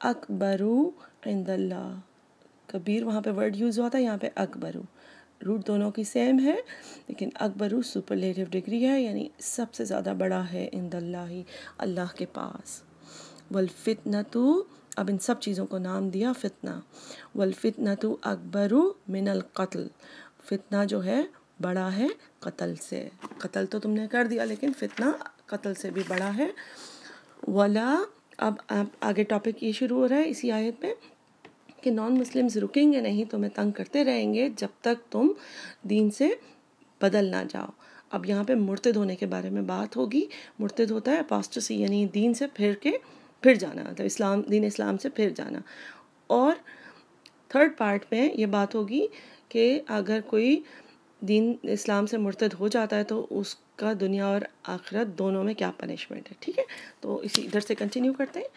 S1: اکبرو عند اللہ، کبیر وہاں پہ ورڈ یوز ہوا تھا، یہاں پہ اکبرو، روٹ دونوں کی سیم ہے لیکن اکبرو سپرلیٹیو ڈگری ہے، یعنی سب سے زیادہ بڑا ہے عند اللہ، اللہ کے پاس. والفتنۃ، اب ان سب چیزوں کو نام دیا فتنہ. والفتنۃ اکبر من القتل، فتنہ جو ہے بڑا ہے قتل سے. قتل تو تم نے کر دیا لیکن فتنہ قتل سے بھی بڑا ہے. ولا، اب آگے ٹاپک یہ شروع ہو رہا ہے اسی آیت میں کہ نان مسلمز رکیں گے نہیں، تمہیں تنگ کرتے رہیں گے جب تک تم دین سے بدل نہ جاؤ. اب یہاں پہ مرتد ہونے کے بارے میں بات ہوگی. مرتد ہوتا ہے اپاسٹسی، یعنی دین سے پھر جانا، مطلب دین اسلام سے پھر جانا. اور 3rd پارٹ میں یہ بات ہوگی کہ اگر کوئی دین اسلام سے مرتد ہو جاتا ہے تو اس کا دنیا اور آخرت دونوں میں کیا پنشمنٹ ہے. ٹھیک ہے. تو اسی ادھر سے کنٹینیو کرتے ہیں.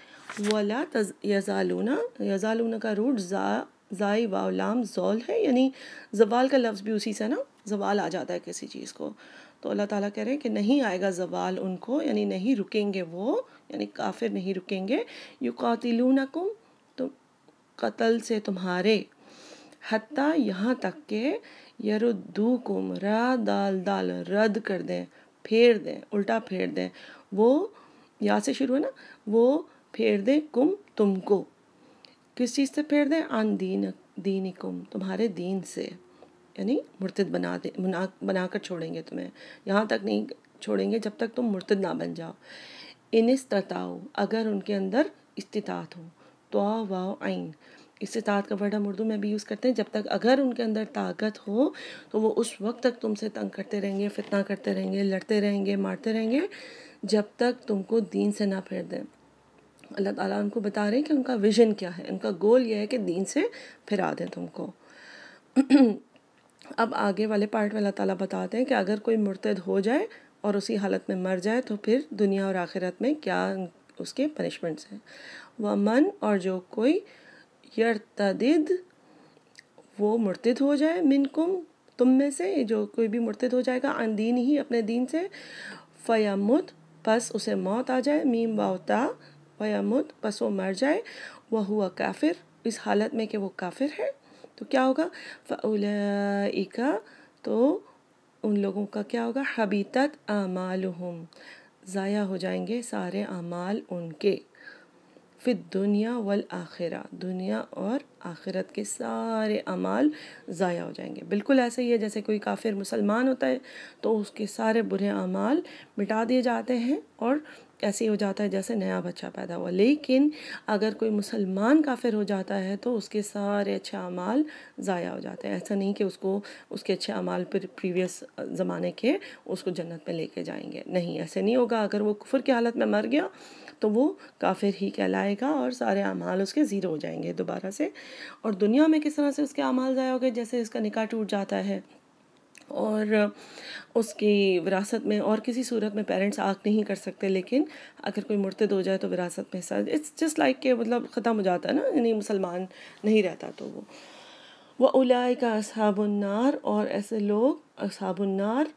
S1: وَلَا یزالون کا روٹ زائی واو لام زول ہے، یعنی زوال کا لفظ بھی اسی سے نا، زوال آ جاتا ہے کسی چیز کو. تو اللہ تعالیٰ کہہ رہے ہیں کہ نہیں آئے گا زوال ان کو، یعنی نہیں رکیں گے وہ، یعنی کافر نہیں رکیں گے. یقاتلونکم، تو قتل سے تمہارے، حتیٰ یہاں تک کہ یردوکم، را دال دال، رد کر دیں، پھیر دیں، الٹا پھیر دیں. وہ یا سے شروع ہے نا، وہ پھیر دیں کم، تم کو. کس چیز سے پھیر دیں؟ عن دینکم، تمہارے دین سے، یعنی مرتد بنا کر چھوڑیں گے تمہیں. یہاں تک نہیں چھوڑیں گے جب تک تم مرتد نہ بن جاؤ. ان استطاعوا، اگر ان کے اندر استطاعت ہو. تو واو عین، استطاعت کا ورڈ ہم اردو میں بھی یوز کرتے ہیں. جب تک اگر ان کے اندر طاقت ہو تو وہ اس وقت تک تم سے تنگ کرتے رہیں گے، فتنہ کرتے رہیں گے، لڑتے رہیں گے، مارتے رہیں گے، جب تک تم کو دین سے نہ پھیر دیں. اللہ تعالیٰ ان کو بتا رہے ہیں کہ ان کا ویژن کیا ہے، ان کا گول یہ ہے کہ دین سے پھرا دیں تم کو. اب آگے والے پارٹ میں اللہ تعالیٰ بتاتے ہیں کہ اگر کوئی مرتد ہو جائے اور اسی حالت میں مر جائے تو پھر دنیا اور آخرت میں کیا اس کے پنشمنٹس ہیں. وَمَن، اور جو کوئی، یرتدد، وہ مرتد ہو جائے، منکم، تم میں سے، جو کوئی بھی مرتد ہو جائے گا، عن دین ہی، اپنے دین سے، فیمت، پس اسے موت آ جائے، میم واو تا، فیمت، پس وہ مر جائے، وہو کافر، اس حالت میں کہ وہ کافر ہے، تو کیا ہوگا؟ فَأُولَئِکَ، تو ان لوگوں کا کیا ہوگا؟ حبیطت اعمالہم، ضائع ہو جائیں گے سارے اعمال ان کے، فی الدنیا والآخرہ، دنیا اور آخرت کے سارے اعمال ضائع ہو جائیں گے. بالکل ایسے ہی ہے جیسے کوئی کافر مسلمان ہوتا ہے تو اس کے سارے برے اعمال مٹا دیے جاتے ہیں اور ایسے ہی ہو جاتا ہے جیسے نیا بچہ پیدا ہوا. لیکن اگر کوئی مسلمان کافر ہو جاتا ہے تو اس کے سارے اچھے اعمال ضائع ہو جاتے ہیں. ایسا نہیں کہ اس کے اچھے اعمال پر پریویس زمانے کے اس کو جنت میں لے کے جائیں گے، نہیں، ایسے نہیں ہوگا. اگر وہ کفر کی حالت میں مر گیا تو وہ کافر ہی کہلائے گا اور سارے اعمال اس کے زیرو ہو جائیں گے دوبارہ سے. اور دنیا میں کس طرح سے اس کے اعمال ضائع ہو گئے؟ جیسے اس کا نکاح ٹوٹ جاتا ہے اور اس کی وراثت میں اور کسی صورت میں پیرنٹس آنکھ نہیں کر سکتے، لیکن اگر کوئی مرتد ہو جائے تو وراثت میں حصہ اٹس جسٹ لائک کہ مطلب ختم ہو جاتا ہے نا، یعنی مسلمان نہیں رہتا تو وہ وَأُولَٰئِکَ أَصْحَابُ النَّارِ، اور ایسے لوگ اصحاب النار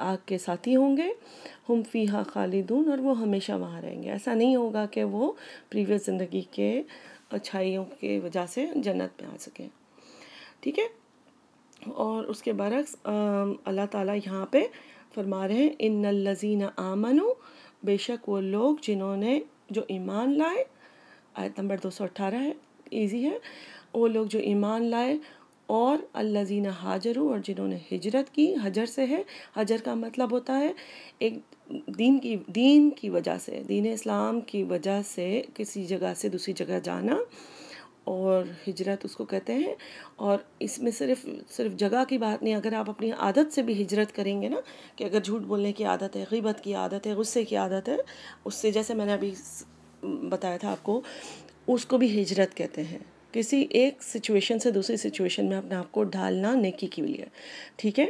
S1: آگ کے ساتھی ہوں گے، ہم فیہا خالدون، اور وہ ہمیشہ وہاں رہیں گے۔ ایسا نہیں ہوگا کہ وہ پریویس زندگی کے اچھائیوں کی وجہ سے جنت میں آ سکیں، ٹھیک ہے۔ اور اس کے برعکس اللہ تعالیٰ یہاں پہ فرما رہے ہیں ان الذین آمنوا، بے شک وہ لوگ جنہوں نے جو ایمان لائے، آیت نمبر 218 ہے، ایزی ہے، وہ لوگ جو ایمان لائے، اور الذین ہاجروا، اور جنہوں نے ہجرت کی، حجر سے ہے، حجر کا مطلب ہوتا ہے ایک دین کی وجہ سے، دین اسلام کی وجہ سے کسی جگہ سے دوسری جگہ جانا، اور ہجرت اس کو کہتے ہیں۔ اور اس میں صرف جگہ کی بات نہیں، اگر آپ اپنی عادت سے بھی ہجرت کریں گے نا، کہ اگر جھوٹ بولنے کی عادت ہے، غیبت کی عادت ہے، غصے کی عادت ہے، اس سے جیسے میں نے ابھی بتایا تھا آپ کو، اس کو بھی ہجرت کہتے ہیں، کسی ایک سچویشن سے دوسری سچویشن میں اپنے آپ کو ڈھالنا نیکی کے لیے، ٹھیک ہے۔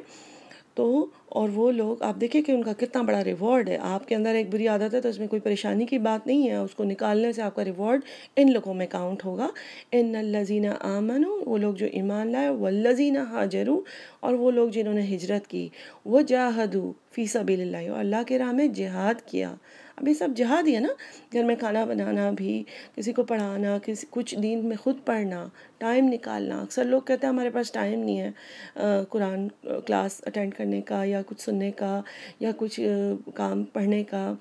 S1: تو اور وہ لوگ آپ دیکھیں کہ ان کا کتنا بڑا ریوارڈ ہے۔ آپ کے اندر ایک بری عادت ہے تو اس میں کوئی پریشانی کی بات نہیں ہے، اس کو نکالنے سے آپ کا ریوارڈ ان لوگوں میں کاؤنٹ ہوگا۔ ان الذین آمنوا، وہ لوگ جو ایمان لائے، والذین ہاجروا، اور وہ لوگ جنہوں نے ہجرت کی، وجاہدوا فی سبیل اللہ، اور اللہ کے راہ میں جہاد کیا۔ اب یہ سب جہاد ہی ہے نا، گھر میں کھانا بنانا بھی، کسی کو پڑھانا، کچھ دین میں خود پڑھنا، ٹائم نکالنا۔ اکثر لوگ کہتے ہیں ہمارے پاس ٹائم نہیں ہے قرآن کلاس اٹینڈ کرنے کا، یا کچھ سننے کا، یا کچھ کام پڑھنے کا۔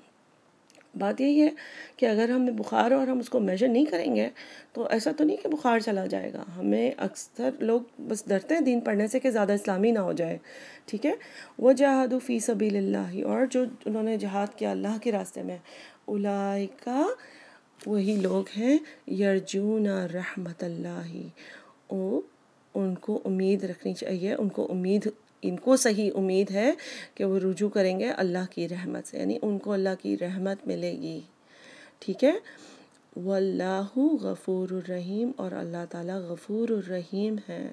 S1: بات یہی ہے کہ اگر ہمیں بخار ہو اور ہم اس کو میجر نہیں کریں گے تو ایسا تو نہیں کہ بخار چلا جائے گا۔ ہمیں اکثر لوگ بس ڈرتے ہیں دین پڑھنے سے کہ زیادہ اسلامی نہ ہو جائے، ٹھیک ہے۔ وجاہدوا فی سبیل اللہ، اور جو انہوں نے جہاد کیا اللہ کے راستے میں، اولئک، وہی لوگ ہیں، یرجون رحمت اللہ، ان کو امید رکھنی چاہیے، ان کو صحیح امید ہے کہ وہ رجوع کریں گے اللہ کی رحمت سے، یعنی ان کو اللہ کی رحمت ملے گی، ٹھیک ہے۔ واللہ غفور الرحیم، اور اللہ تعالیٰ غفور الرحیم ہے۔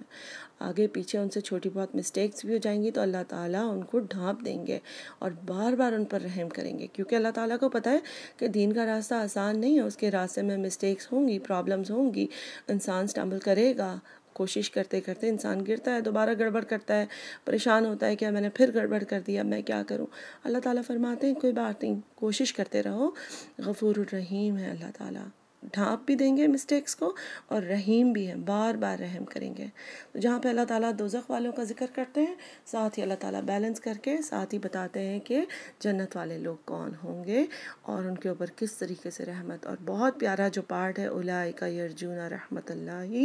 S1: آگے پیچھے ان سے چھوٹی بہت مسٹیکس بھی ہو جائیں گی تو اللہ تعالیٰ ان کو ڈھانپ دیں گے اور بار بار ان پر رحم کریں گے، کیونکہ اللہ تعالیٰ کو پتہ ہے کہ دین کا راستہ آسان نہیں ہے، اس کے راستے میں مسٹیکس ہوں گی، پرابلمز ہوں گی، انسان سٹمبل کرے گا، کوشش کرتے کرتے انسان گرتا ہے، دوبارہ گڑبڑ کرتا ہے، پریشان ہوتا ہے کہ میں نے پھر گڑبڑ کر دیا، میں کیا کروں۔ اللہ تعالیٰ فرماتے ہیں کوئی بات نہیں، کوشش کرتے رہو، غفور الرحیم ہے اللہ تعالیٰ، ڈھانپ بھی دیں گے مسٹیکس کو، اور رحیم بھی ہے، بار بار رحم کریں گے۔ تو جہاں پہ اللہ تعالیٰ دوزخ والوں کا ذکر کرتے ہیں، ساتھ ہی اللہ تعالیٰ بیلنس کر کے ساتھ ہی بتاتے ہیں کہ جنت والے لوگ کون ہوں گے اور ان کے اوپر کس طریقے سے رحمت۔ اور بہت پیارا جو پارٹ ہے اولئک یرجون رحمت اللہ،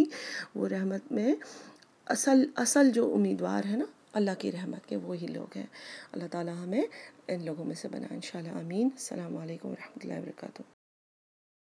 S1: وہ رحمت میں اصل جو امیدوار ہے نا اللہ کی رحمت کے، وہی لوگ ہیں۔ اللہ تعالیٰ ہمیں ان لوگوں میں سے بنائے انشاءاللہ، آمین۔ السلام علیکم ورحمۃ اللہ وبرکاتہ۔